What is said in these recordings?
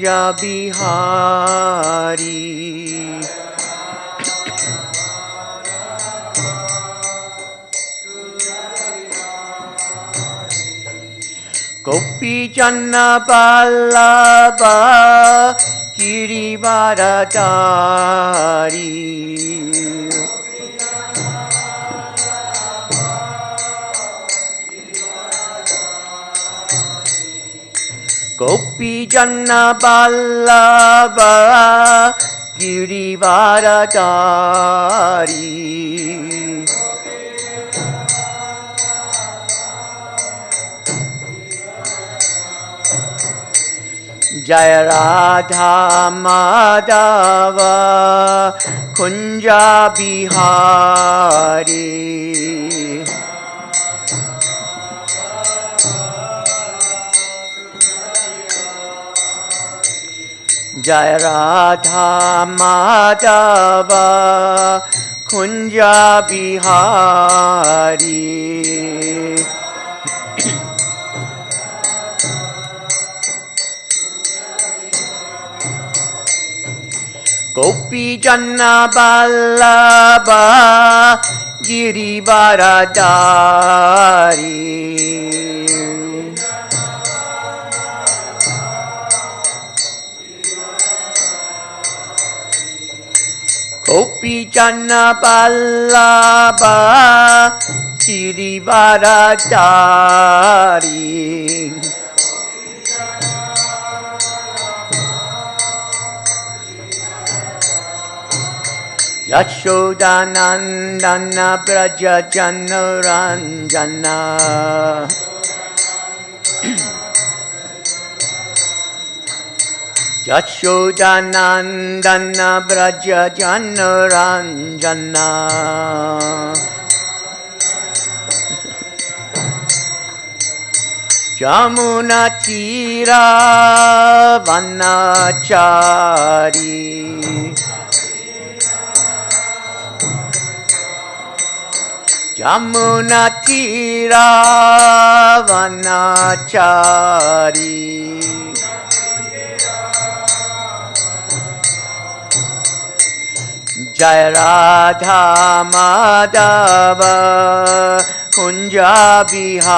kunja bihari. Gopi Janna Vallabha Girivaradhari. Gopi Janna Vallabha Girivaradhari. Jaya Radha Madhava Kunja Bihari. Jaya Radha Madhava Kunja Bihari. Gopi Janna Vallabha Girivaradhari. Gopi Janna Vallabha Girivaradhari. Yashodanandana Prajā-Janaranjana. Yashodanandana Prajā-Janaranjana. Jamuna Tira Vanachari. Jamuna Tira Vanachari. Jaya Radha Madhava Kunja Bihari.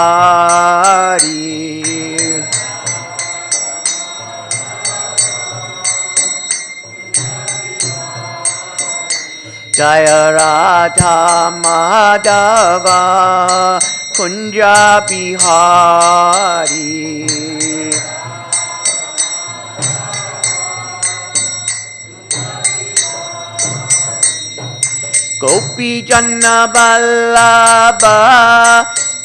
Jaya Radha Madhava Kunja Bihari. Gopi Janna Vallabha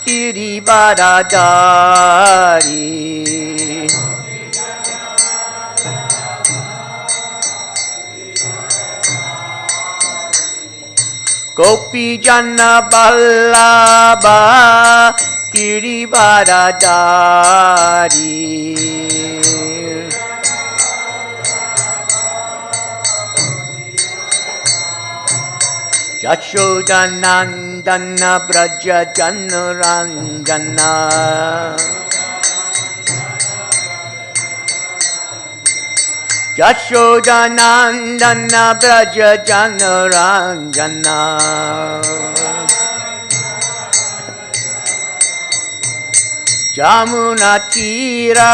Girivaradhari. Gopi Janna Vallabha Girivaradhari. Yashodanandana Prajā-Janaranjana. Yashodanandana Prajā-Janaranjana. Jamuna Tira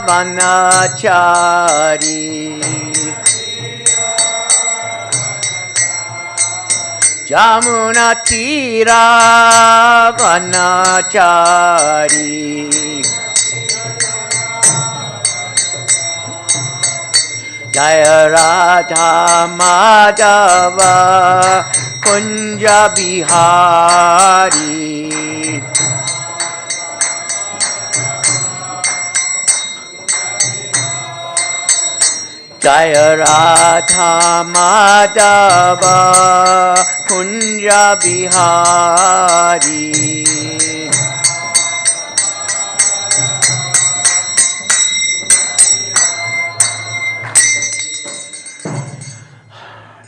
Vanachari. Jamuna Tira Vanachari. Jaya Radha Madhava Kunja Bihari. Jaya Radha Madhava Kunja Bihari.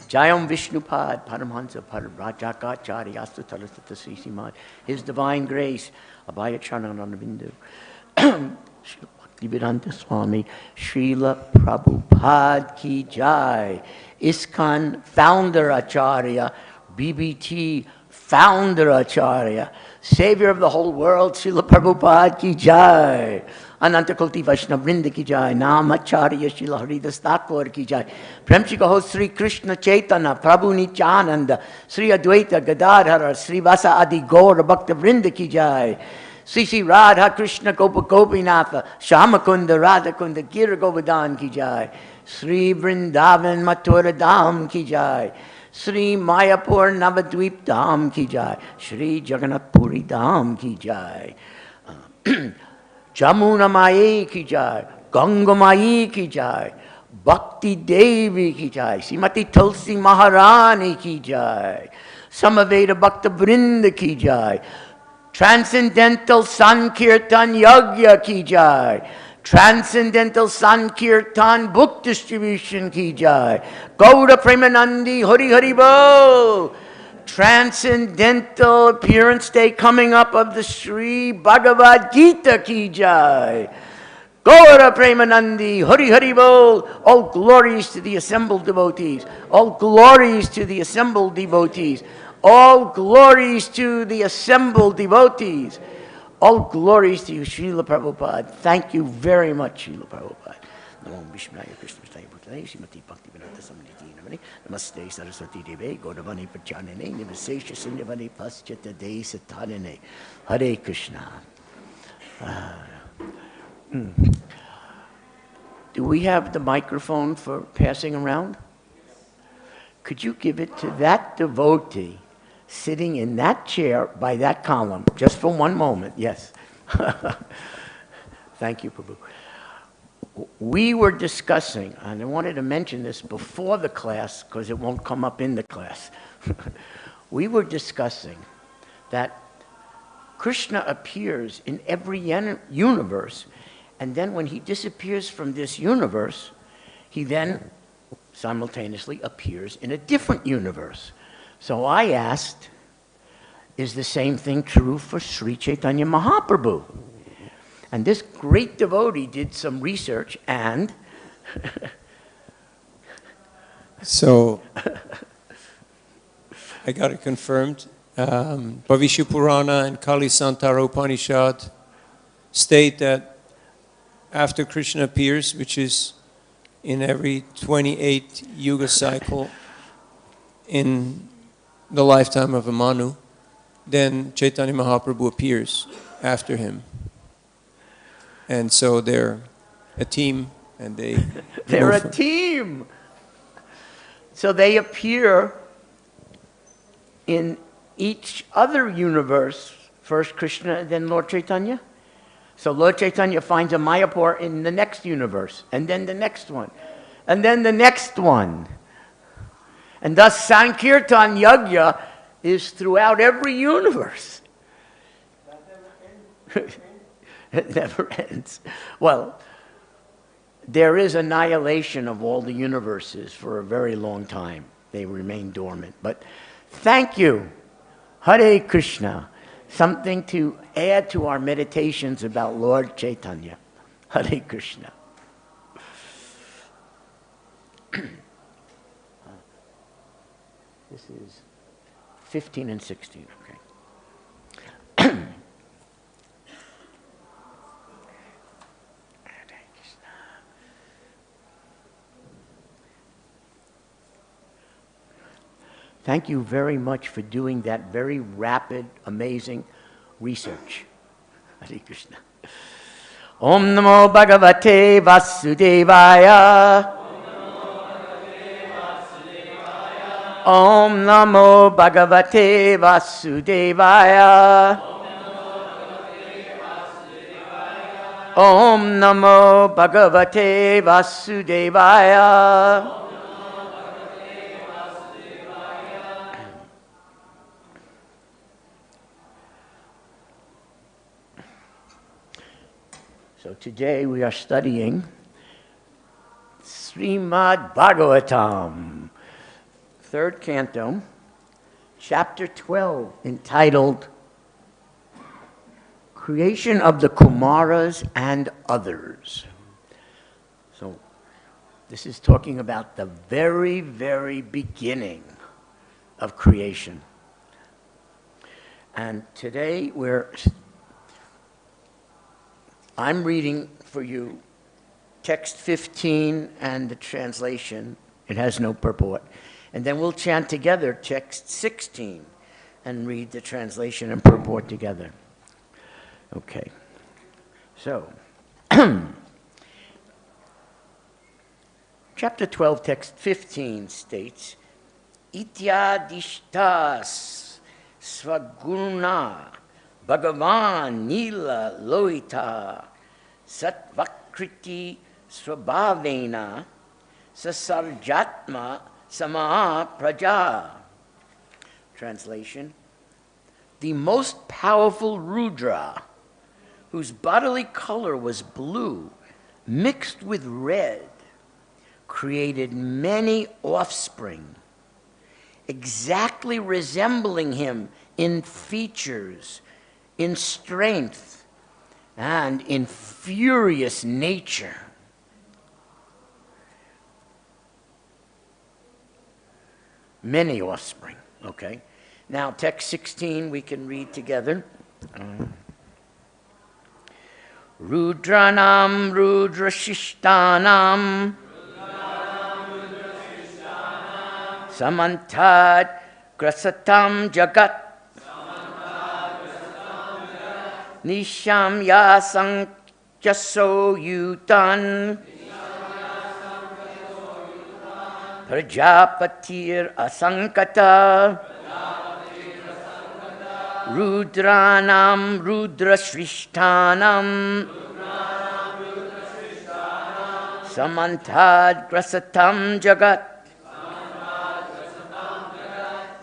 Jayam Vishnupad Paramhansa Parvrajakacharyastha Talasata Srimad. His Divine Grace, Abhaya Charanaravindu. Bhaktivedanta Swami Srila Prabhupada ki jai. ISKCON founder Acharya, BBT founder Acharya, savior of the whole world, Srila Prabhupada ki jai. Ananta Koti Vaishnava Vrinda ki jai. Nam Acharya Srila Haridas Thakur ki jai. Prem Shri Gaho Sri Krishna Chaitanya Prabhu Nityananda Sri Advaita Gadadhara Sri Vasa Adi Gaura Bhakta Vrinda ki jai. Sri Sri Radha Krishna Gopa Gopinatha Shamakunda Radhakunda Gira Govardhan ki jai. Sri Vrindavan Mathura Dham ki jai. Sri Mayapur Navadvip Dham ki jai. Sri Jagannath Puri Dham ki jai. Jamuna Mai ki jai. Ganga Mai ki jai. Bhakti Devi ki jai. Srimati Tulsi Maharani ki jai. Samaveda Bhakta Vrinda ki jai. Transcendental Sankirtan Yagya ki jai. Transcendental Sankirtan book distribution ki jai. Gauda Premanandi Hari Hari Bol. Transcendental appearance day coming up of the Sri Bhagavad Gita ki jai. Gauda Premanandi Hari Hari Bol. All glories to the assembled devotees. All glories to the assembled devotees. All glories to the assembled devotees. All glories to you, Srila Prabhupada. Thank you very much, Srila Prabhupada. Namo Vishnaya Krishna Bhutale, Srimati Bhaktivedanta Samniti, Namaste Saraswati Deve, Gaudavani Pachanane, Nivasesha Sunyavani Paschata De Satanane. Hare Krishna. Do we have the microphone for passing around? Could you give it to that devotee sitting in that chair by that column, just for one moment? Yes. Thank you, Prabhu. We were discussing, and I wanted to mention this before the class because it won't come up in the class. We were discussing that Krishna appears in every universe, and then when he disappears from this universe, he then simultaneously appears in a different universe. So I asked, is the same thing true for Sri Chaitanya Mahaprabhu? And this great devotee did some research and... So, I got it confirmed. Bhavishya Purana and Kali Santara Upanishad state that after Krishna appears, which is in every 28 yuga cycle in the lifetime of a Manu, then Chaitanya Mahaprabhu appears after him. And so they're a team, and they're a team! So they appear in each other universe, first Krishna, then Lord Chaitanya. So Lord Chaitanya finds a Mayapur in the next universe, and then the next one, and then the next one. And thus Sankirtan Yagya is throughout every universe. It never ends. Well, there is annihilation of all the universes for a very long time. They remain dormant. But thank you. Hare Krishna. Something to add to our meditations about Lord Chaitanya. Hare Krishna. This is 15 and 16, okay. Thank you very much for doing that very rapid, amazing research. Hare Krishna. Om Namo Bhagavate Vasudevaya. Om Namo Bhagavate Vasudevaya. Om Namo Bhagavate Vasudevaya. So today we are studying Srimad Bhagavatam, 3rd canto, chapter 12, entitled Creation of the Kumaras and others. So this is talking about the very, very beginning of creation. And today I'm reading for you text 15 and the translation. It has no purport. And then we'll chant together text 16 and read the translation and purport together. Okay. So, chapter 12, text 15 states, ādiṣṭaḥ sva-guruṇā bhagavān nīla-lohitaḥ sattvākṛti-svabhāvena sasarjātma-samāḥ prajā. Translation: the most powerful Rudra, whose bodily color was blue mixed with red, created many offspring, exactly resembling him in features, in strength, and in furious nature. Many offspring, okay? Now, text 16 we can read together. Rudra-Rṛṣṭānāṁ, rudra-sṛṣṭānām, samantāt, grasatām jagat, niśāmyāsaṅkhyaśo yūthān, prajā-patir aśaṅkata, rudrāṇām, rudra-sṛṣṭānām, samantāt, grasatāṁ jagat,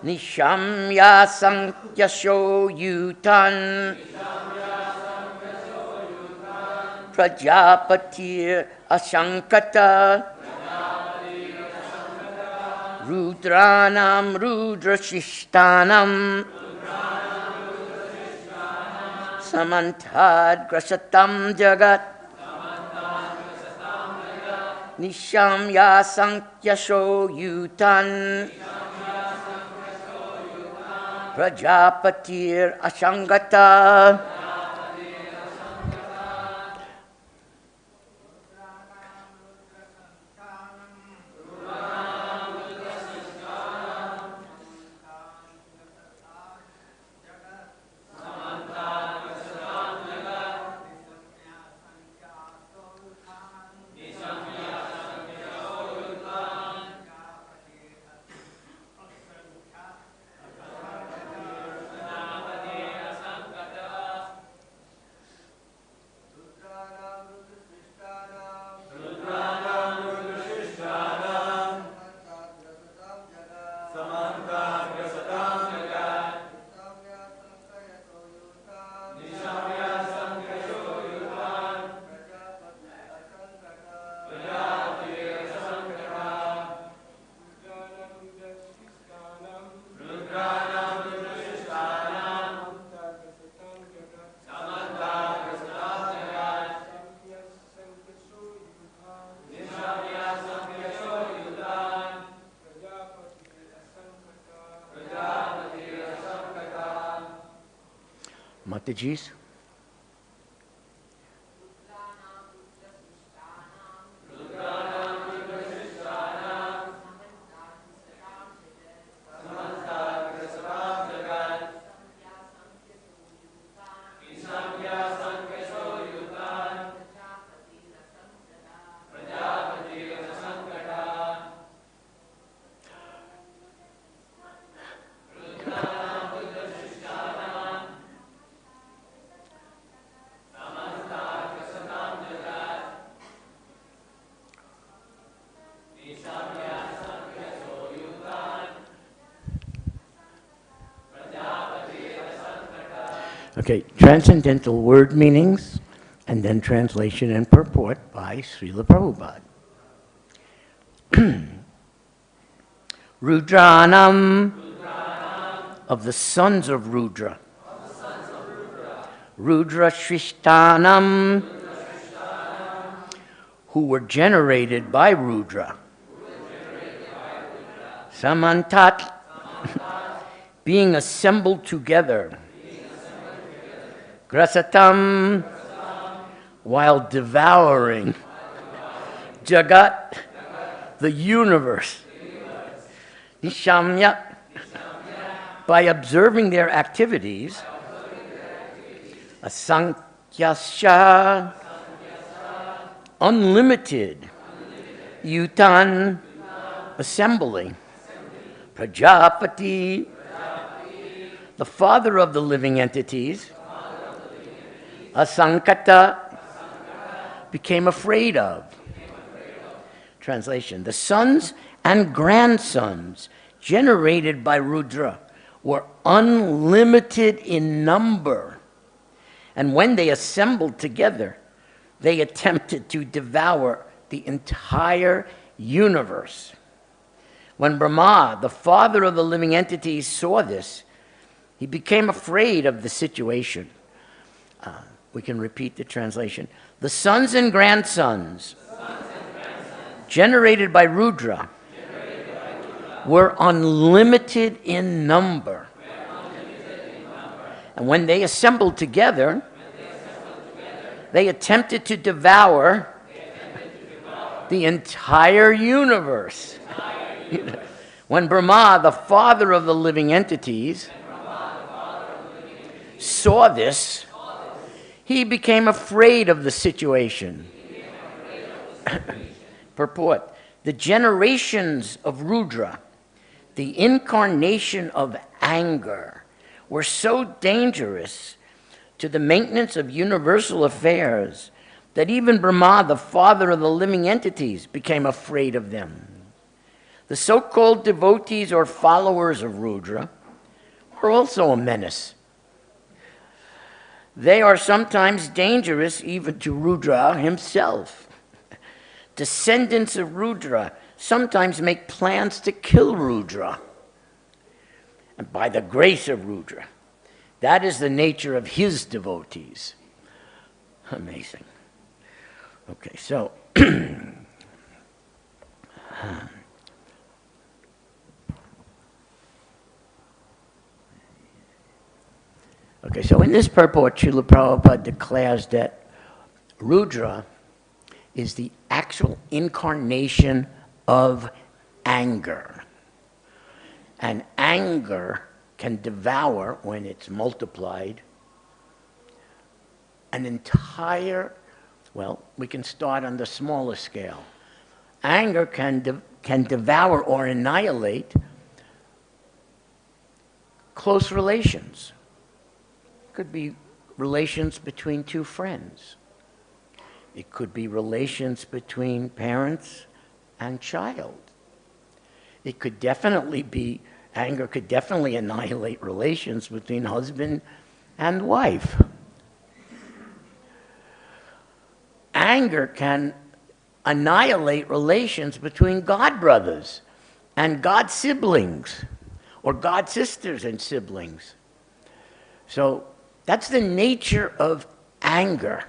niśāmyāsaṅkhyaśo yūthān, prajāpatir aśaṅkata, rudrāṇām, rudra-sṛṣṭānām, samantāt, grasatāṁ jagat, niśāmyāsaṅkhyaśo yūthān, prajāpatir aśaṅkata. Mataji's. Okay, transcendental word meanings, and then translation and purport by Srila Prabhupada. Rudrāṇāṁ, of the sons of Rudra. rudra-sṛṣṭānāṁ, who were generated by Rudra. Samantāt, being assembled together. Grasatām, while devouring. Jagat, the universe. Niśāmyāsaṅkhyaśo, by observing their activities. Aśaṅkata, unlimited. Yūthān, assembling. Prajā-patiḥ, the father of the living entities. Aśaṅkata, became afraid of. Translation: the sons and grandsons generated by Rudra were unlimited in number. And when they assembled together, they attempted to devour the entire universe. When Brahma, the father of the living entities, saw this, he became afraid of the situation. We can repeat the translation. The sons and grandsons generated by Rudra were unlimited in number. And when they assembled together, they attempted to devour the entire universe. When Brahma, the father of the living entities, saw this, he became afraid of the situation. Purport: the generations of Rudra, the incarnation of anger, were so dangerous to the maintenance of universal affairs that even Brahma, the father of the living entities, became afraid of them. The so-called devotees or followers of Rudra are also a menace. They are sometimes dangerous even to Rudra himself. Descendants of Rudra sometimes make plans to kill Rudra. And by the grace of Rudra, that is the nature of his devotees. Amazing. Okay, so so in this purport, Srila Prabhupada declares that Rudra is the actual incarnation of anger. And anger can devour, when it's multiplied, an entire, well, we can start on the smaller scale. Anger can devour or annihilate close relations. Could be relations between two friends. It could be relations between parents and child. It could definitely be, anger could definitely annihilate relations between husband and wife. Anger can annihilate relations between god brothers and god siblings, or god sisters and siblings. So that's the nature of anger,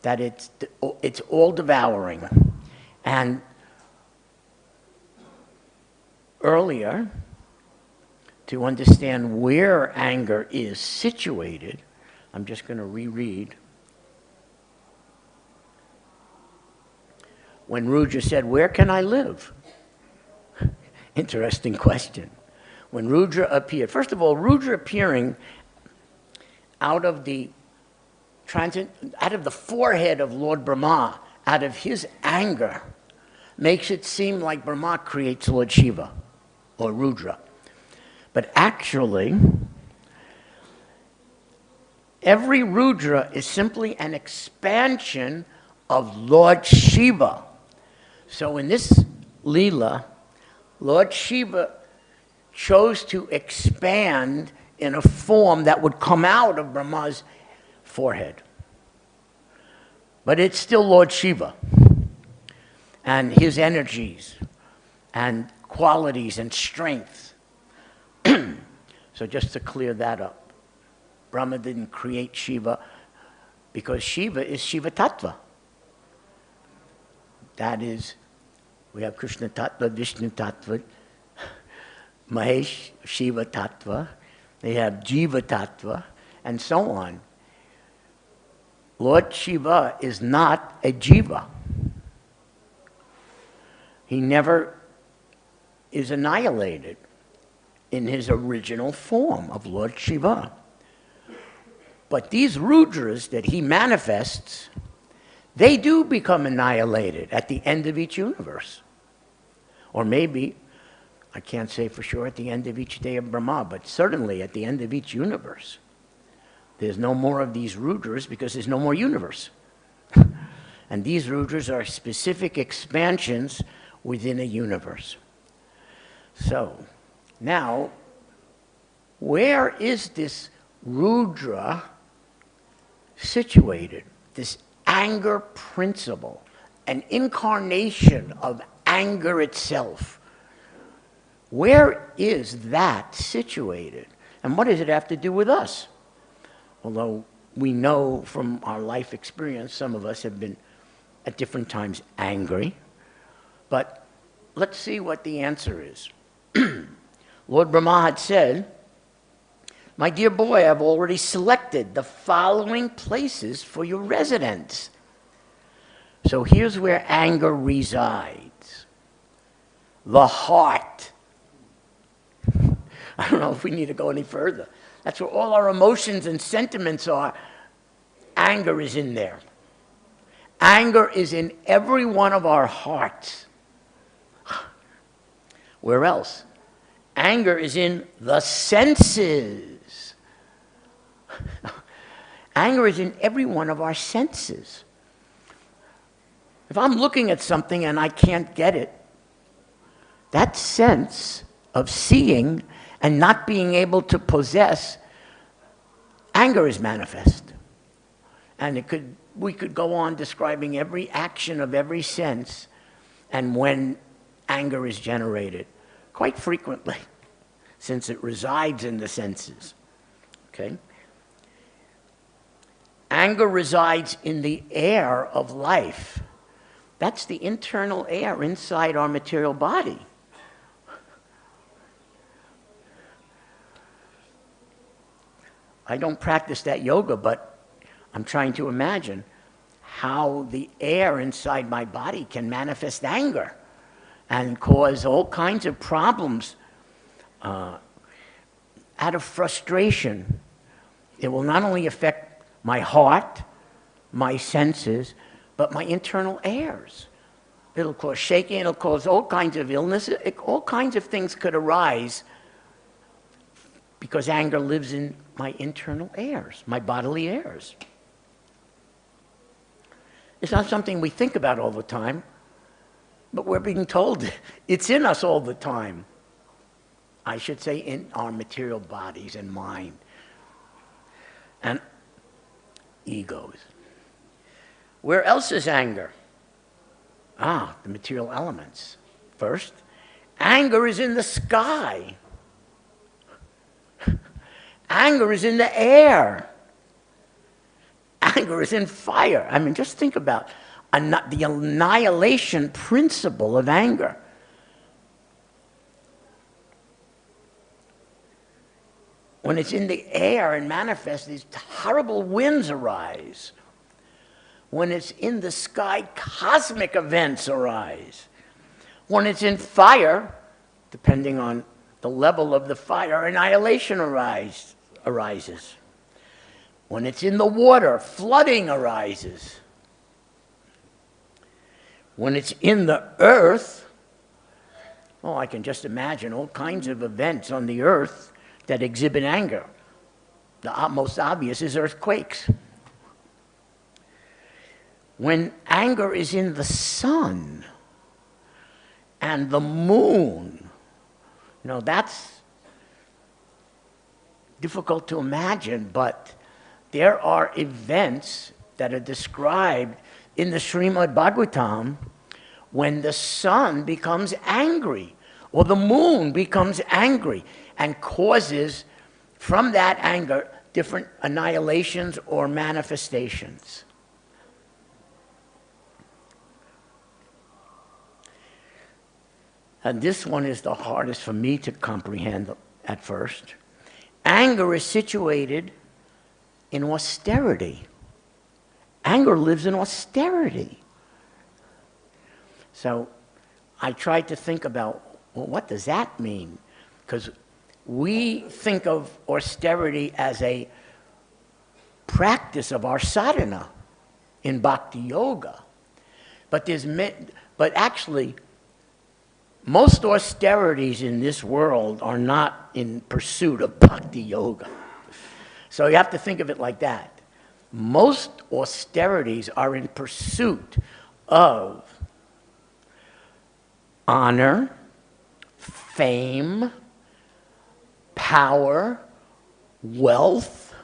that it's all devouring. And earlier, to understand where anger is situated, I'm just going to reread. When Rudra said, "Where can I live?" Interesting question. When Rudra appeared, first of all, Rudra appearing out of the forehead of Lord Brahma, out of his anger, makes it seem like Brahma creates Lord Shiva or Rudra. But actually, every Rudra is simply an expansion of Lord Shiva. So in this Leela, Lord Shiva chose to expand in a form that would come out of Brahma's forehead. But it's still Lord Shiva and his energies and qualities and strength. So just to clear that up. Brahma didn't create Shiva because Shiva is Shiva Tattva. That is, we have Krishna Tattva, Vishnu Tattva, Mahesh, Shiva Tattva, they have Jiva Tattva, and so on. Lord Shiva is not a Jiva. He never is annihilated in his original form of Lord Shiva. But these Rudras that he manifests, they do become annihilated at the end of each universe. Or maybe, I can't say for sure at the end of each day of Brahma, but certainly at the end of each universe. There's no more of these Rudras because there's no more universe. And these Rudras are specific expansions within a universe. So, now, where is this Rudra situated? This anger principle, an incarnation of anger itself. Where is that situated? And what does it have to do with us? Although we know from our life experience, some of us have been at different times angry. But let's see what the answer is. Lord Brahma had said, "My dear boy, I've already selected the following places for your residence." So here's where anger resides. The heart. I don't know if we need to go any further. That's where all our emotions and sentiments are. Anger is in there. Anger is in every one of our hearts. Where else? Anger is in the senses. Anger is in every one of our senses. If I'm looking at something and I can't get it, that sense of seeing and not being able to possess, anger is manifest. And we could go on describing every action of every sense and when anger is generated, quite frequently, since it resides in the senses. Okay? Anger resides in the air of life. That's the internal air inside our material body. I don't practice that yoga, but I'm trying to imagine how the air inside my body can manifest anger and cause all kinds of problems out of frustration. It will not only affect my heart, my senses, but my internal airs. It'll cause shaking, it'll cause all kinds of illnesses, all kinds of things could arise because anger lives in my internal airs, my bodily airs. It's not something we think about all the time, but we're being told it's in us all the time. I should say in our material bodies and mind and egos. Where else is anger? The material elements. First, anger is in the sky. Anger is in the air. Anger is in fire. I mean, just think about the annihilation principle of anger. When it's in the air and manifests, these horrible winds arise. When it's in the sky, cosmic events arise. When it's in fire, depending on the level of the fire, annihilation arises. When it's in the water, flooding arises. When it's in the earth, I can just imagine all kinds of events on the earth that exhibit anger. The most obvious is earthquakes. When anger is in the sun and the moon, that's difficult to imagine, but there are events that are described in the Srimad Bhagavatam when the sun becomes angry or the moon becomes angry and causes from that anger different annihilations or manifestations. And this one is the hardest for me to comprehend at first. Anger is situated in austerity. Anger lives in austerity. So I tried to think about, well, what does that mean? Because we think of austerity as a practice of our sadhana in bhakti yoga. But actually, most austerities in this world are not in pursuit of bhakti yoga. So you have to think of it like that. Most austerities are in pursuit of honor, fame, power, wealth,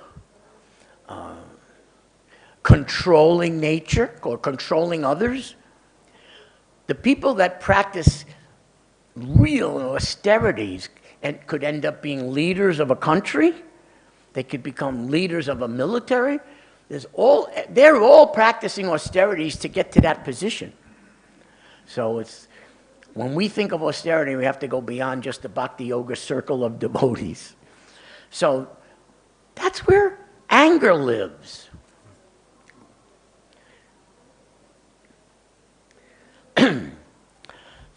controlling nature or controlling others. The people that practice real austerities and could end up being leaders of a country. They could become leaders of a military. They're all practicing austerities to get to that position. So when we think of austerity, we have to go beyond just the bhakti yoga circle of devotees. So that's where anger lives.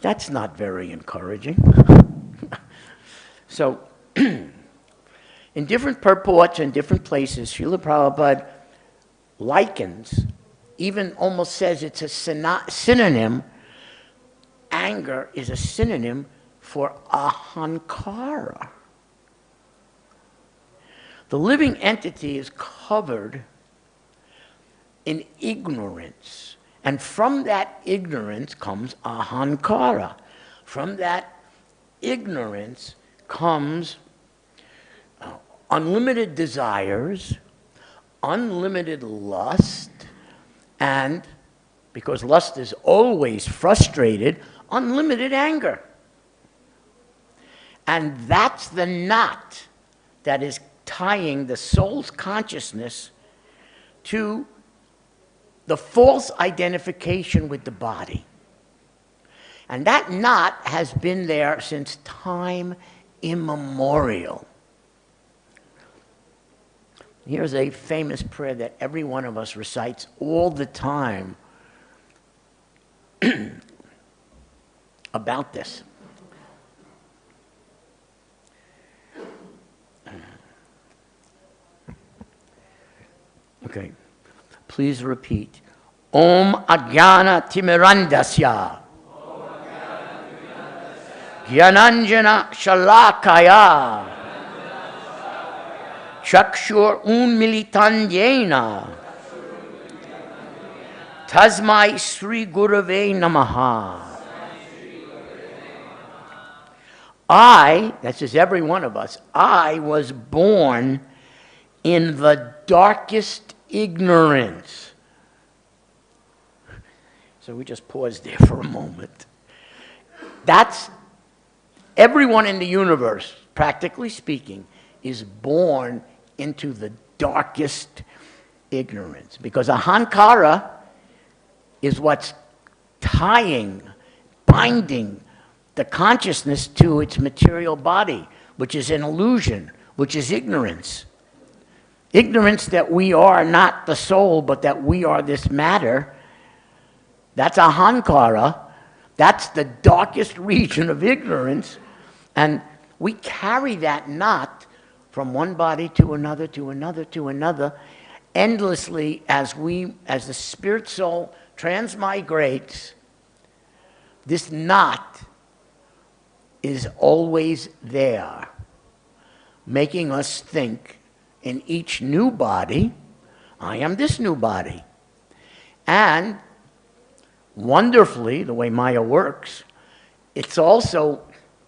That's not very encouraging. So, in different purports and different places, Srila Prabhupada likens, even almost says it's a synonym. Anger is a synonym for ahankara. The living entity is covered in ignorance. And from that ignorance comes ahankara. From that ignorance comes unlimited desires, unlimited lust, and, because lust is always frustrated, unlimited anger. And that's the knot that is tying the soul's consciousness to the false identification with the body. And that knot has been there since time immemorial. Here's a famous prayer that every one of us recites all the time about this. Okay. Please repeat. Om Ajnana Timirandasya Gyananjana Shalakaya Chakshur Unmilitanyena Tasmai Sri Gurave Namaha. That says every one of us, I was born in the darkest ignorance. So we just pause there for a moment. That's everyone in the universe, practically speaking, is born into the darkest ignorance. Because ahankara is what's binding the consciousness to its material body, which is an illusion, which is ignorance. Ignorance that we are not the soul, but that we are this matter. That's ahankara. That's the darkest region of ignorance. And we carry that knot from one body to another, to another, to another, endlessly as the spirit soul transmigrates. This knot is always there, making us think in each new body, I am this new body. And wonderfully, the way Maya works, it's also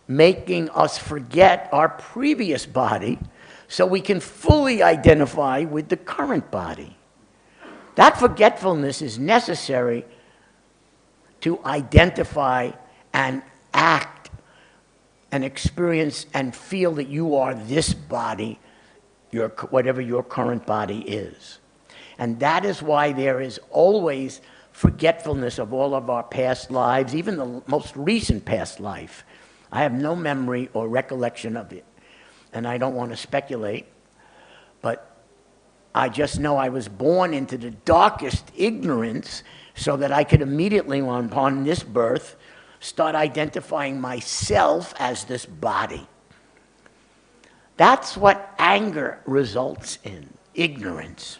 making us forget our previous body so we can fully identify with the current body. That forgetfulness is necessary to identify and act and experience and feel that you are this body whatever your current body is. And that is why there is always forgetfulness of all of our past lives, even the most recent past life. I have no memory or recollection of it, and I don't want to speculate, but I just know I was born into the darkest ignorance so that I could immediately, upon this birth, start identifying myself as this body. That's what anger results in, ignorance.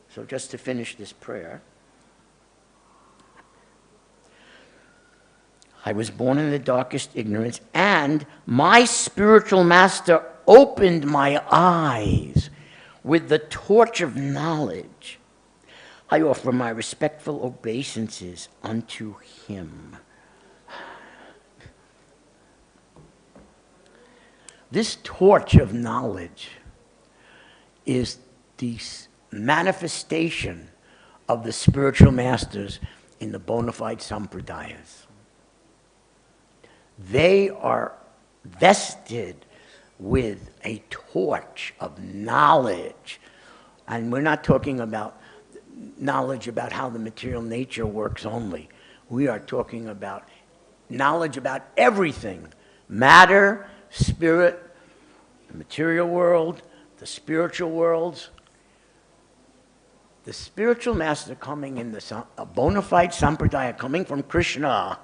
So just to finish this prayer, I was born in the darkest ignorance, and my spiritual master opened my eyes with the torch of knowledge. I offer my respectful obeisances unto him. This torch of knowledge is the manifestation of the spiritual masters in the bona fide sampradayas. They are vested with a torch of knowledge. And we're not talking about knowledge about how the material nature works only. We are talking about knowledge about everything. Matter, spirit, the material world, the spiritual worlds. The spiritual master coming in a bona fide sampradaya, coming from Krishna,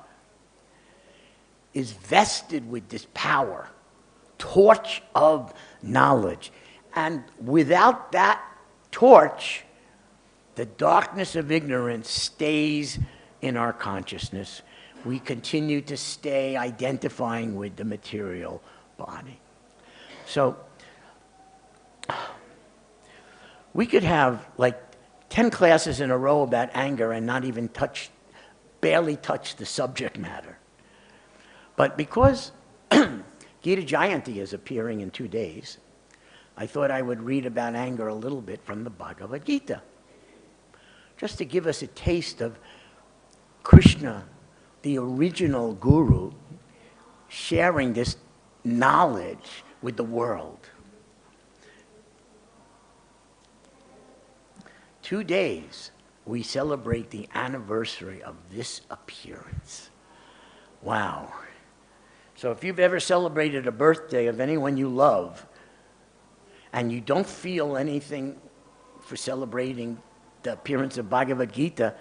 is vested with this power, torch of knowledge. And without that torch, the darkness of ignorance stays in our consciousness. We continue to stay identifying with the material body. So, we could have like 10 classes in a row about anger and not even barely touch the subject matter. But because Gita Jayanti is appearing in 2 days, I thought I would read about anger a little bit from the Bhagavad Gita, just to give us a taste of Krishna, the original guru, sharing this knowledge with the world. 2 days, we celebrate the anniversary of this appearance. Wow. So if you've ever celebrated a birthday of anyone you love, and you don't feel anything for celebrating the appearance of Bhagavad Gita,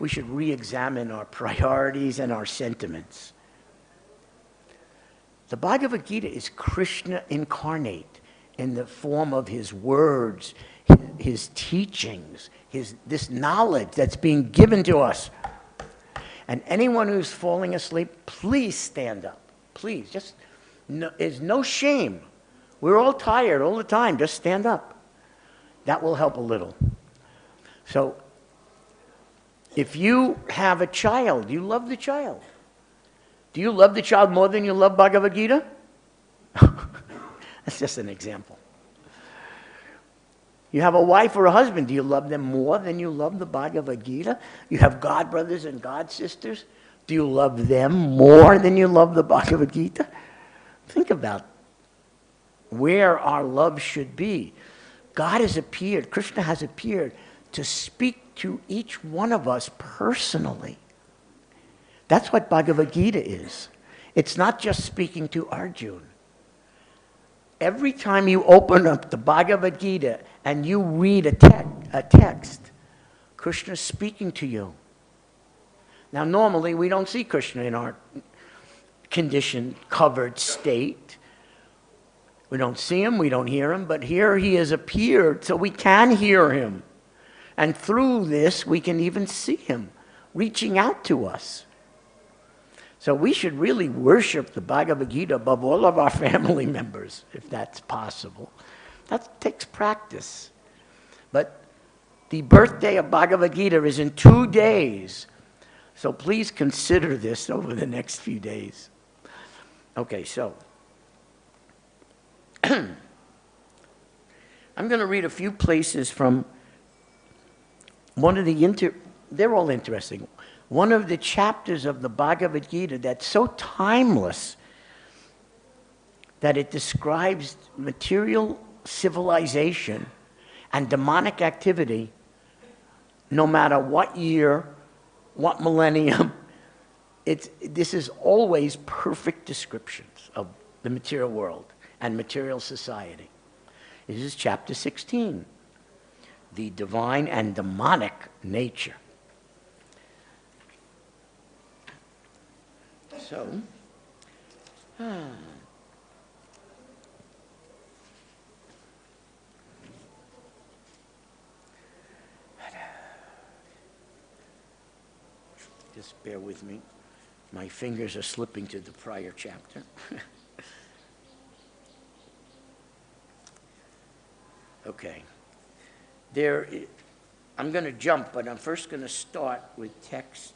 we should re-examine our priorities and our sentiments. The Bhagavad Gita is Krishna incarnate in the form of his words, his teachings, this knowledge that's being given to us. And anyone who's falling asleep, please stand up. Please, there's no shame. We're all tired all the time. Just stand up. That will help a little. So, if you have a child, you love the child. Do you love the child more than you love Bhagavad Gita? That's just an example. You have a wife or a husband. Do you love them more than you love the Bhagavad Gita? You have god brothers and god sisters. Do you love them more than you love the Bhagavad Gita? Think about where our love should be. God has appeared, Krishna has appeared to speak to each one of us personally. That's what Bhagavad Gita is. It's not just speaking to Arjuna. Every time you open up the Bhagavad Gita and you read a text, Krishna is speaking to you. Now, normally we don't see Krishna in our conditioned, covered state. We don't see him, we don't hear him, but here he has appeared so we can hear him. And through this, we can even see him reaching out to us. So we should really worship the Bhagavad Gita above all of our family members, if that's possible. That takes practice. But the birthday of Bhagavad Gita is in 2 days. So please consider this over the next few days. Okay, so I'm going to read a few places from one of the they're all interesting. One of the chapters of the Bhagavad Gita that's so timeless that it describes material civilization and demonic activity, no matter what year, what millennium, this is always perfect descriptions of the material world and material society. This is chapter 16, the divine and demonic nature. So, just bear with me. My fingers are slipping to the prior chapter. Okay. I'm going to jump, but I'm first going to start with text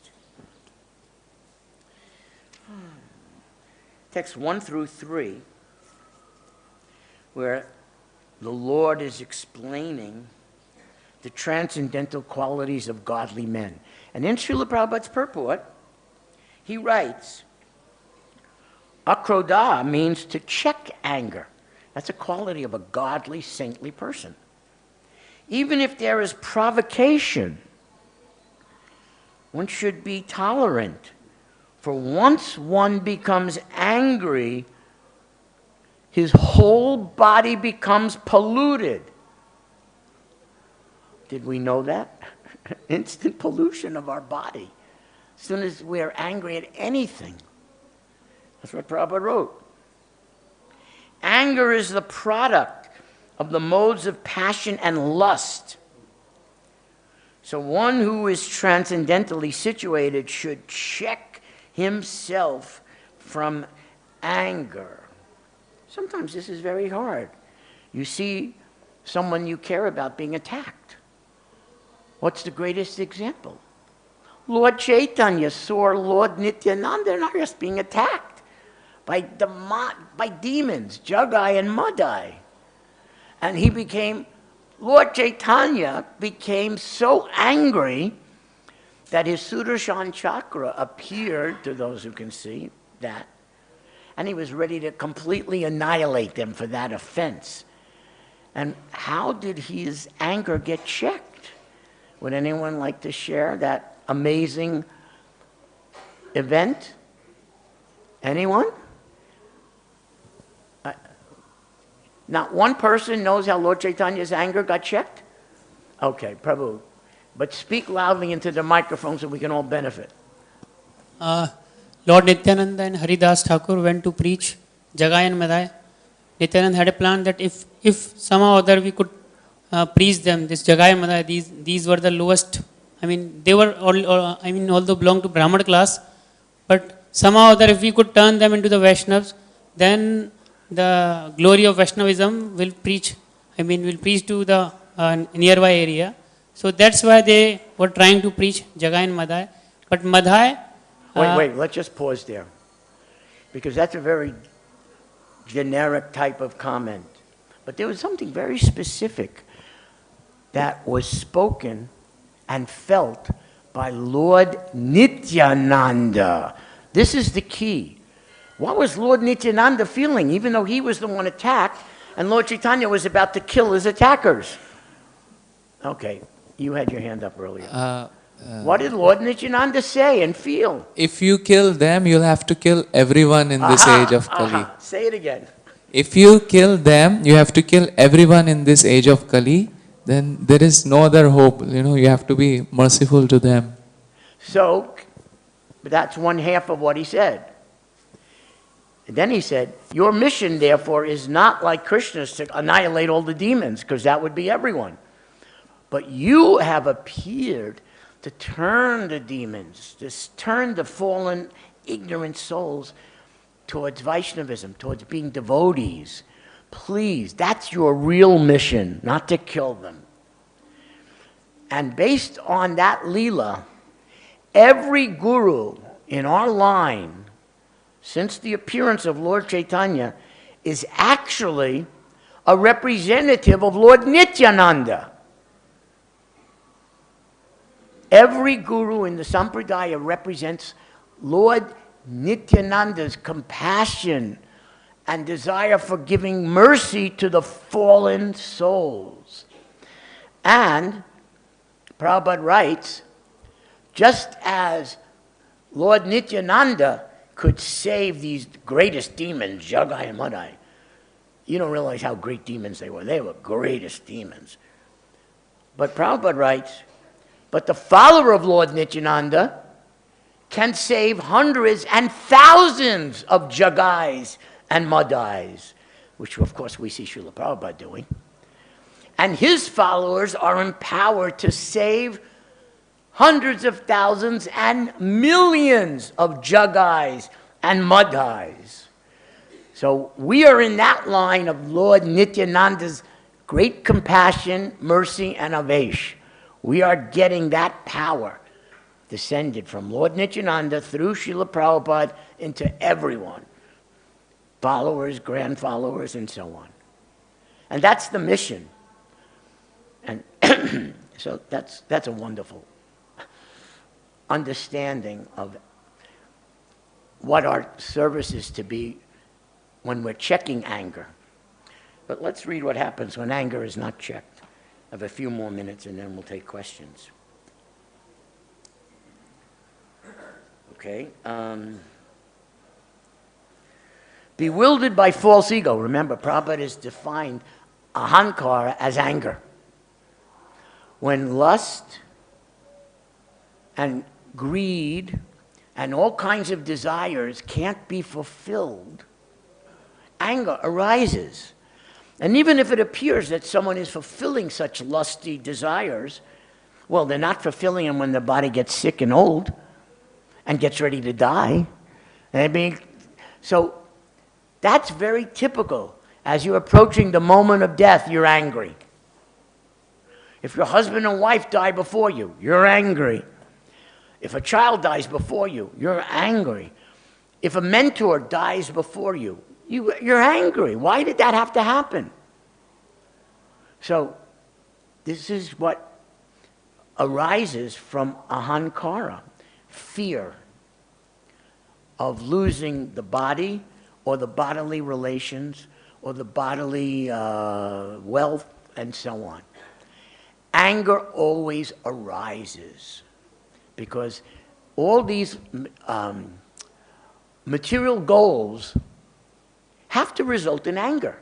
1 through 3, where the Lord is explaining the transcendental qualities of godly men. And in Srila Prabhupada's purport, he writes, ākṛti means to check anger. That's a quality of a godly, saintly person. Even if there is provocation, one should be tolerant. For once one becomes angry, his whole body becomes polluted. Did we know that? Instant pollution of our body. As soon as we're angry at anything. That's what Prabhupada wrote. Anger is the product of the modes of passion and lust. So one who is transcendentally situated should check himself from anger. Sometimes this is very hard. You see someone you care about being attacked. What's the greatest example? Lord Chaitanya saw Lord Nityananda and others being attacked by demons, Jagai and Madai. And Lord Chaitanya became so angry that his Sudarshan chakra appeared, to those who can see that, and he was ready to completely annihilate them for that offense. And how did his anger get checked? Would anyone like to share that amazing event? Anyone? Not one person knows how Lord Chaitanya's anger got checked? Okay, Prabhu. But speak loudly into the microphone so we can all benefit. Lord Nityananda and Haridas Thakur went to preach Jagai and Madai. Nityananda had a plan that if somehow or other we could preach them, this Jagai and Madai, these were the lowest. I mean, they were although belonged to Brahmana class, but somehow or other if we could turn them into the Vaishnavas, then the glory of Vaishnavism will preach to the nearby area. So that's why they were trying to preach Jagai and Madai. But Madai... Wait, let's just pause there. Because that's a very generic type of comment. But there was something very specific that was spoken and felt by Lord Nityananda. This is the key. What was Lord Nityananda feeling, even though he was the one attacked, and Lord Chaitanya was about to kill his attackers? Okay, you had your hand up earlier. What did Lord Nityananda say and feel? If you kill them, you'll have to kill everyone in this age of Kali. Say it again. If you kill them, you have to kill everyone in this age of Kali. Then there is no other hope. You have to be merciful to them. So, that's one half of what he said. And then he said, your mission, therefore, is not like Krishna's to annihilate all the demons, because that would be everyone. But you have appeared to turn the demons, to turn the fallen, ignorant souls towards Vaishnavism, towards being devotees. Please, that's your real mission, not to kill them. And based on that Leela, every guru in our line, since the appearance of Lord Chaitanya, is actually a representative of Lord Nityananda. Every guru in the Sampradaya represents Lord Nityananda's compassion and desire for giving mercy to the fallen souls. And Prabhupada writes, just as Lord Nityananda could save these greatest demons, Jagai and Madai. You don't realize how great demons they were. They were greatest demons. But Prabhupada writes, but the follower of Lord Nityananda can save hundreds and thousands of Jagais and Madais, which of course we see Srila Prabhupada doing. And his followers are empowered to save hundreds of thousands and millions of Jagais and Madhais. So we are in that line of Lord Nityananda's great compassion, mercy, and avesh. We are getting that power descended from Lord Nityananda through Srila Prabhupada into everyone. Followers, grand followers, and so on. And that's the mission. And so that's a wonderful understanding of what our service is to be when we're checking anger. But let's read what happens when anger is not checked. I have a few more minutes and then we'll take questions. Okay. Bewildered by false ego. Remember, Prabhupada has defined ahankara as anger. When lust and greed and all kinds of desires can't be fulfilled, anger arises. And even if it appears that someone is fulfilling such lusty desires, well, they're not fulfilling them when the body gets sick and old and gets ready to die. So that's very typical. As you're approaching the moment of death, you're angry. If your husband and wife die before you, you're angry. If a child dies before you, you're angry. If a mentor dies before you, you're angry. Why did that have to happen? So this is what arises from ahankara, fear of losing the body or the bodily relations or the bodily wealth and so on. Anger always arises because all these material goals have to result in anger.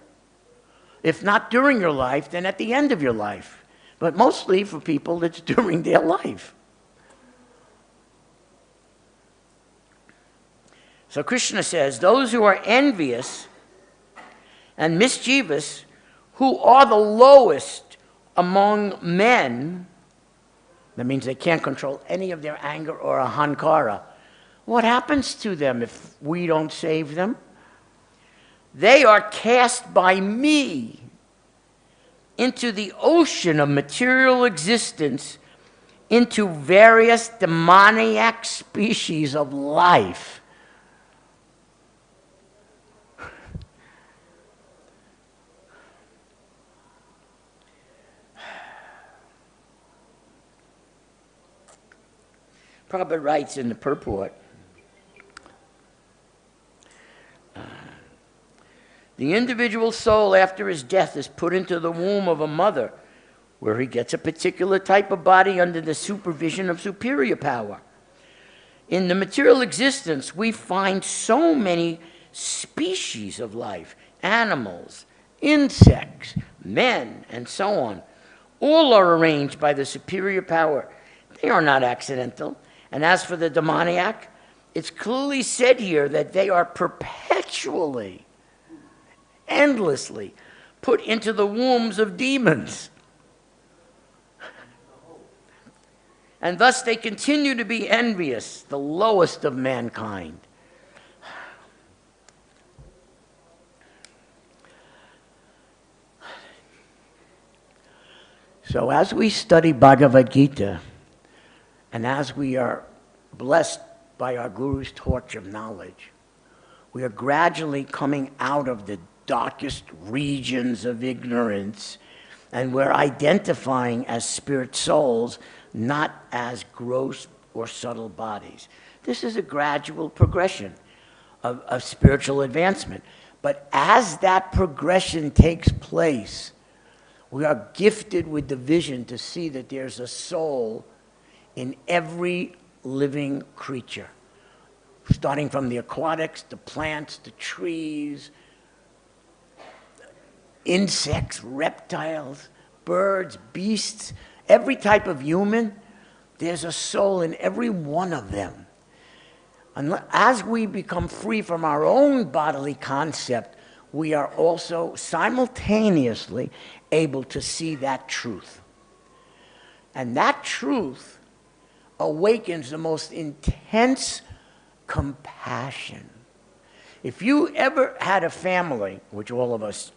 If not during your life, then at the end of your life. But mostly for people, it's during their life. So Krishna says, those who are envious and mischievous, who are the lowest among men, that means they can't control any of their anger or ahankara. What happens to them if we don't save them? They are cast by me into the ocean of material existence, into various demoniac species of life. Prabhupada writes in the purport, the individual soul after his death is put into the womb of a mother where he gets a particular type of body under the supervision of superior power. In the material existence, we find so many species of life, animals, insects, men, and so on. All are arranged by the superior power. They are not accidental. And as for the demoniac, it's clearly said here that they are perpetually, endlessly put into the wombs of demons. And thus they continue to be envious, the lowest of mankind. So as we study Bhagavad Gita, and as we are blessed by our Guru's torch of knowledge, we are gradually coming out of the darkest regions of ignorance, and we're identifying as spirit souls, not as gross or subtle bodies. This is a gradual progression of spiritual advancement. But as that progression takes place, we are gifted with the vision to see that there's a soul in every living creature, starting from the aquatics, the plants, the trees, insects, reptiles, birds, beasts, every type of human. There's a soul in every one of them. And as we become free from our own bodily concept, we are also simultaneously able to see that truth. And that truth awakens the most intense compassion. If you ever had a family, which all of us,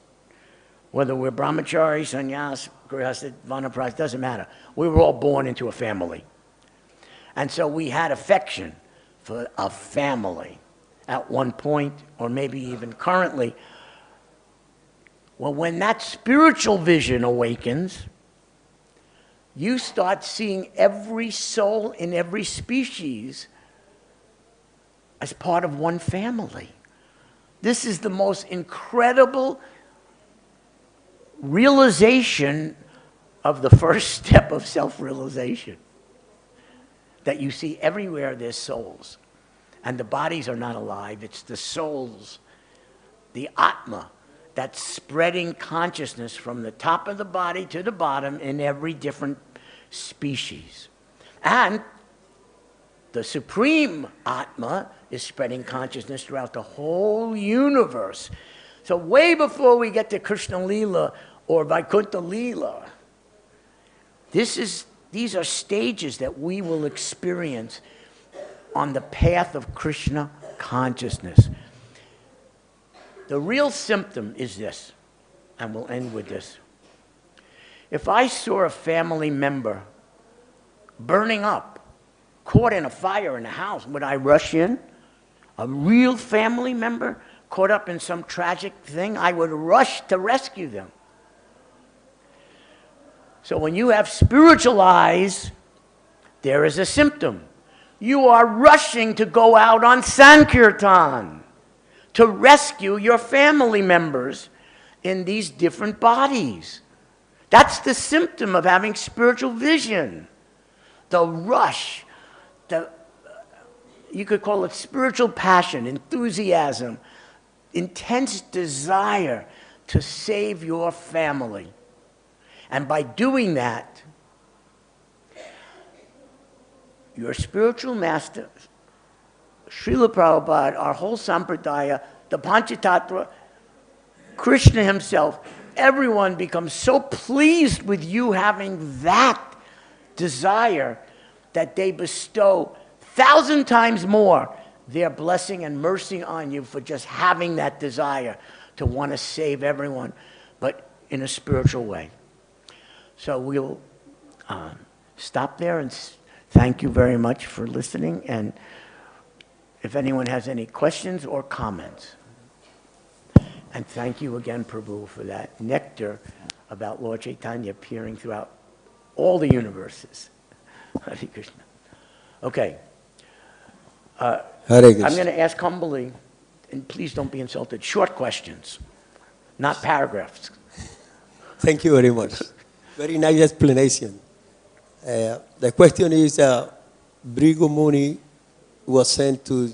whether we're brahmachari, sannyas, grihastha, vanaprastha, doesn't matter. We were all born into a family. And so we had affection for a family at one point, or maybe even currently. Well, when that spiritual vision awakens, you start seeing every soul in every species as part of one family. This is the most incredible realization of the first step of self-realization. That you see everywhere there's souls. And the bodies are not alive, it's the souls, the ātma, that's spreading consciousness from the top of the body to the bottom in every different species. And the supreme ātma is spreading consciousness throughout the whole universe. So way before we get to Krishna Lila or Vaikuntha Lila, these are stages that we will experience on the path of Krishna consciousness. The real symptom is this, and we'll end with this. If I saw a family member burning up, caught in a fire in a house, would I rush in? A real family member caught up in some tragic thing, I would rush to rescue them. So when you have spiritual eyes, there is a symptom. You are rushing to go out on sankirtan to rescue your family members in these different bodies. That's the symptom of having spiritual vision. The rush, you could call it spiritual passion, enthusiasm, intense desire to save your family. And by doing that, your spiritual master, Srila Prabhupada, our whole sampradaya, the Panchatattva, Krishna himself, everyone becomes so pleased with you having that desire that they bestow 1,000 times more their blessing and mercy on you for just having that desire to want to save everyone, but in a spiritual way. So we'll stop there and thank you very much for listening. And if anyone has any questions or comments. And thank you again, Prabhu, for that nectar about Lord Chaitanya appearing throughout all the universes. Hare Krishna. Okay. Hare Krishna. I'm going to ask humbly, and please don't be insulted, short questions, not paragraphs. Thank you very much. Very nice explanation. The question is, Bhrigu Muni was sent to,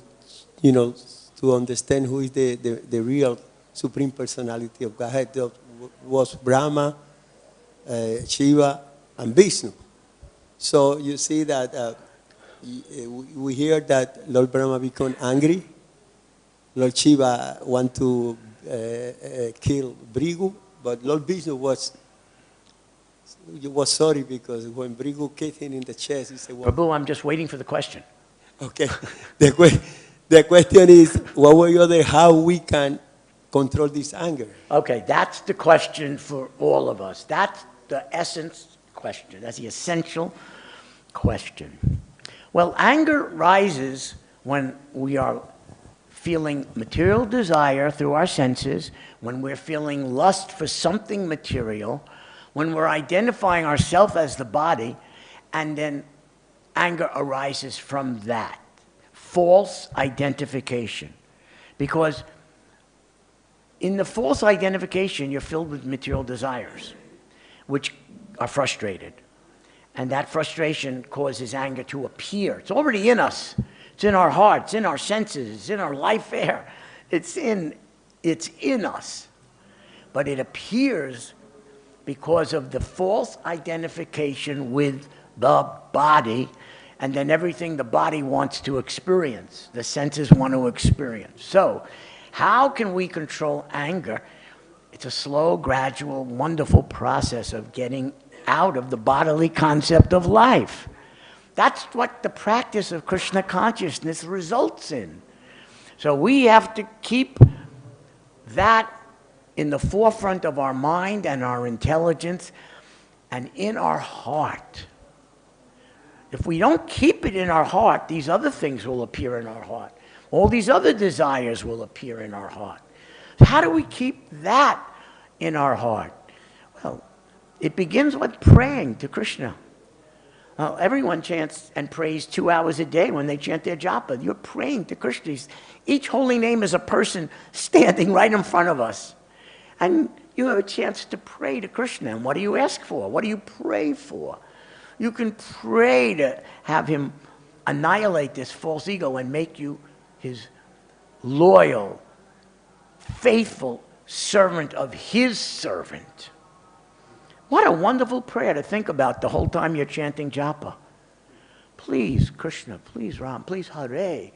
to understand who is the real Supreme Personality of Godhead. That was Brahma, Shiva, and Vishnu. So you see that we hear that Lord Brahma became angry. Lord Shiva want to kill Bhrigu, but Lord Vishnu was sorry because when Bhrigu kicked him in the chest, he said, well, Prabhu, I'm just waiting for the question. Okay. The question is, what were you other, how we can control this anger? Okay, that's the question for all of us. That's the essence question. That's the essential question. Well, anger rises when we are feeling material desire through our senses, when we're feeling lust for something material, when we're identifying ourselves as the body, and then anger arises from that. False identification. Because in the false identification, you're filled with material desires, which are frustrated. And that frustration causes anger to appear. It's already in us. It's in our hearts, in our senses, it's in our life air. It's in us. But it appears because of the false identification with the body, and then everything the body wants to experience, the senses want to experience. So, how can we control anger? It's a slow, gradual, wonderful process of getting out of the bodily concept of life. That's what the practice of Krishna consciousness results in. So we have to keep that in the forefront of our mind and our intelligence and in our heart. If we don't keep it in our heart, these other things will appear in our heart. All these other desires will appear in our heart. How do we keep that in our heart? Well, it begins with praying to Krishna. Everyone chants and prays 2 hours a day when they chant their japa. You're praying to Krishna. Each holy name is a person standing right in front of us. And you have a chance to pray to Krishna. And what do you ask for? What do you pray for? You can pray to have him annihilate this false ego and make you his loyal, faithful servant of his servant. What a wonderful prayer to think about the whole time you're chanting japa. Please, Krishna, please, Ram, please, Hare.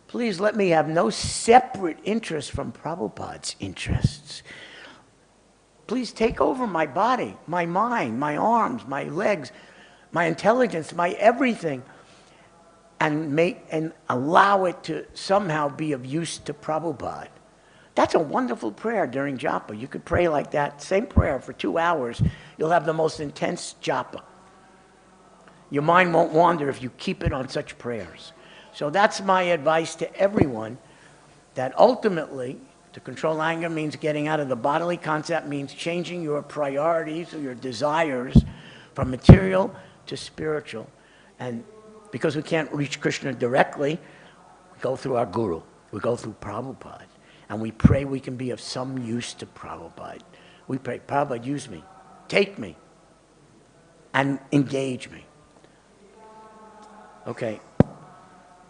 Please let me have no separate interest from Prabhupada's interests. Please take over my body, my mind, my arms, my legs, my intelligence, my everything, and allow it to somehow be of use to Prabhupada. That's a wonderful prayer during japa. You could pray like that, same prayer for 2 hours. You'll have the most intense japa. Your mind won't wander if you keep it on such prayers. So that's my advice to everyone, that ultimately, to control anger means getting out of the bodily concept, means changing your priorities or your desires from material to spiritual. And because we can't reach Krishna directly, we go through our guru. We go through Prabhupada. And we pray we can be of some use to Prabhupada. We pray, Prabhupada, use me, take me, and engage me. Okay.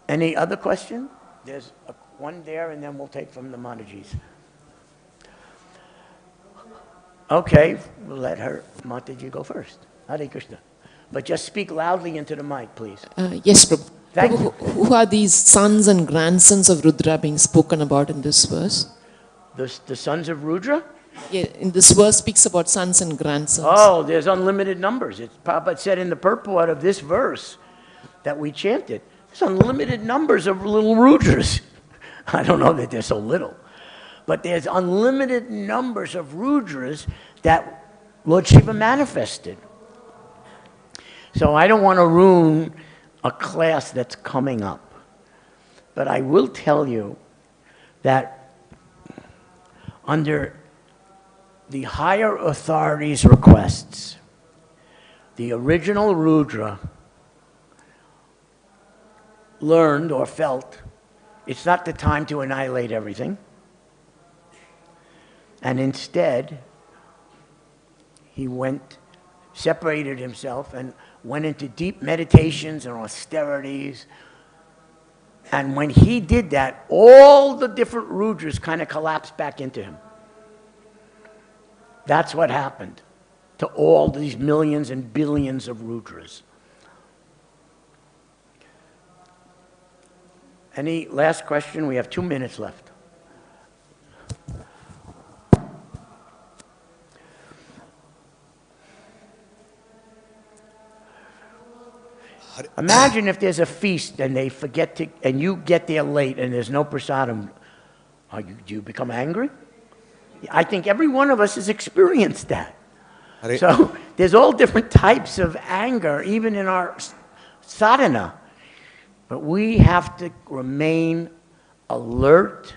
Any other question? There's one there, and then we'll take from the Matajis. Okay, we'll let her, Mataji, go first. Hare Krishna. But just speak loudly into the mic, please. Yes, Prabhu. Thank Prabhu, who are these sons and grandsons of Rudra being spoken about in this verse? The sons of Rudra? Yeah, in this verse speaks about sons and grandsons. Oh, there's unlimited numbers. Prabhupada said in the purport of this verse that we chanted, there's unlimited numbers of little Rudras. I don't know that they're so little. But there's unlimited numbers of Rudras that Lord Shiva manifested. So I don't want to ruin a class that's coming up. But I will tell you that under the higher authorities' requests, the original Rudra learned or felt it's not the time to annihilate everything. And instead, he separated himself and went into deep meditations and austerities. And when he did that, all the different Rudras kind of collapsed back into him. That's what happened to all these millions and billions of Rudras. Any last question? We have 2 minutes left. Imagine if there's a feast and they forget to, and you get there late and there's no prasadam. Do you become angry? I think every one of us has experienced that. So there's all different types of anger, even in our sadhana. But we have to remain alert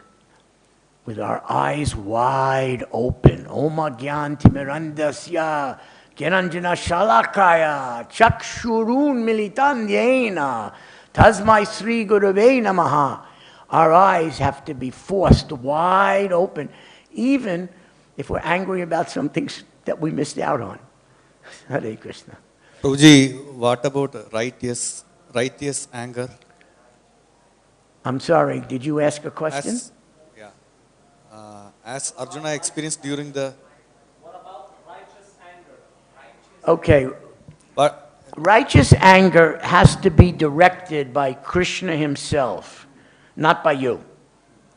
with our eyes wide open. Oma gyan timirandasya Kiranjana shalakaya chakshurun militanyena tasmai sri gurave namaha. Our eyes have to be forced wide open even if we're angry about some things that we missed out on. Hare Krishna. Prabhuji, what about righteous anger? I'm sorry, did you ask a question? As Arjuna experienced during the... Okay, But righteous anger has to be directed by Krishna himself, not by you.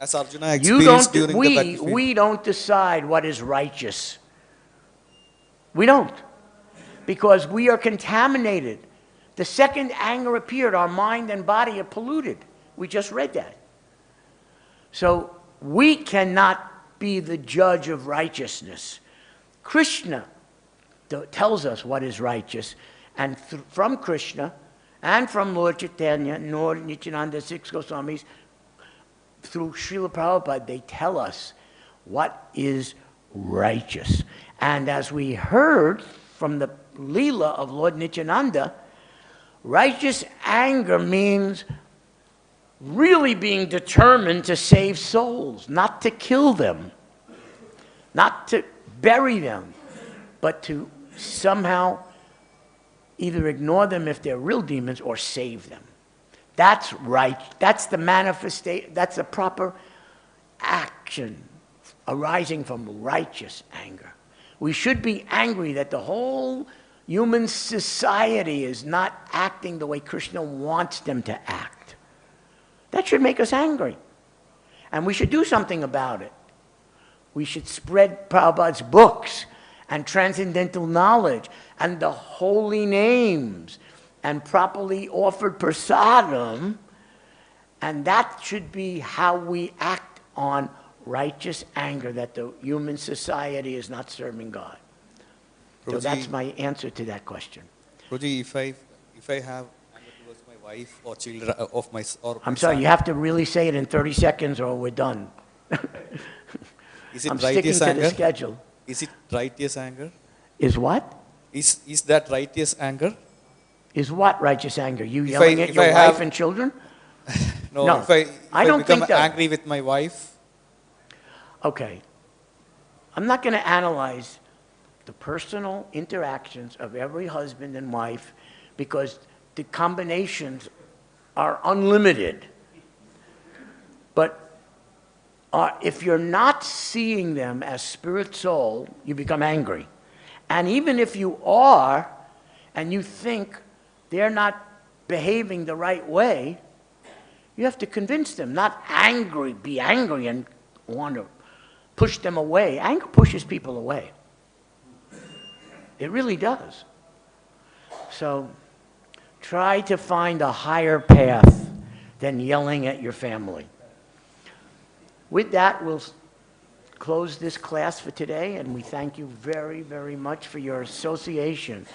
as Arjuna You experienced don't, during the battlefield... we don't decide what is righteous. We don't. Because we are contaminated. The second anger appeared, our mind and body are polluted. We just read that. So we cannot be the judge of righteousness. Krishna tells us what is righteous. And from Krishna and from Lord Chaitanya, Lord Nityananda, 6 Goswamis, through Srila Prabhupada, they tell us what is righteous. And as we heard from the Leela of Lord Nityananda, righteous anger means really being determined to save souls, not to kill them, not to bury them, but to somehow either ignore them if they're real demons or save them. That's right. That's the manifestation. That's a proper action arising from righteous anger. We should be angry that the whole human society is not acting the way Krishna wants them to act. That should make us angry. And we should do something about it. We should spread Prabhupada's books and transcendental knowledge and the holy names and properly offered prasadam, and that should be how we act on righteous anger, that the human society is not serving God. So that's my answer to that question. Prabhuji, if I have anger towards my wife or children of my or I'm my sorry, son, you have to really say it in 30 seconds or we're done. is it I'm sticking righteous to anger? the schedule. Is it righteous anger? Is what? Is that righteous anger? Is what righteous anger? You If yelling I- at if your I wife have- and children? No. If I I don't become think that. angry with my wife, Okay. I'm not going to analyze the personal interactions of every husband and wife because the combinations are unlimited. But if you're not seeing them as spirit soul, you become angry. And even if you are, and you think they're not behaving the right way, you have to convince them, not angry, be angry and want to push them away. Anger pushes people away. It really does. So try to find a higher path than yelling at your family. With that, we'll close this class for today, and we thank you very, very much for your association.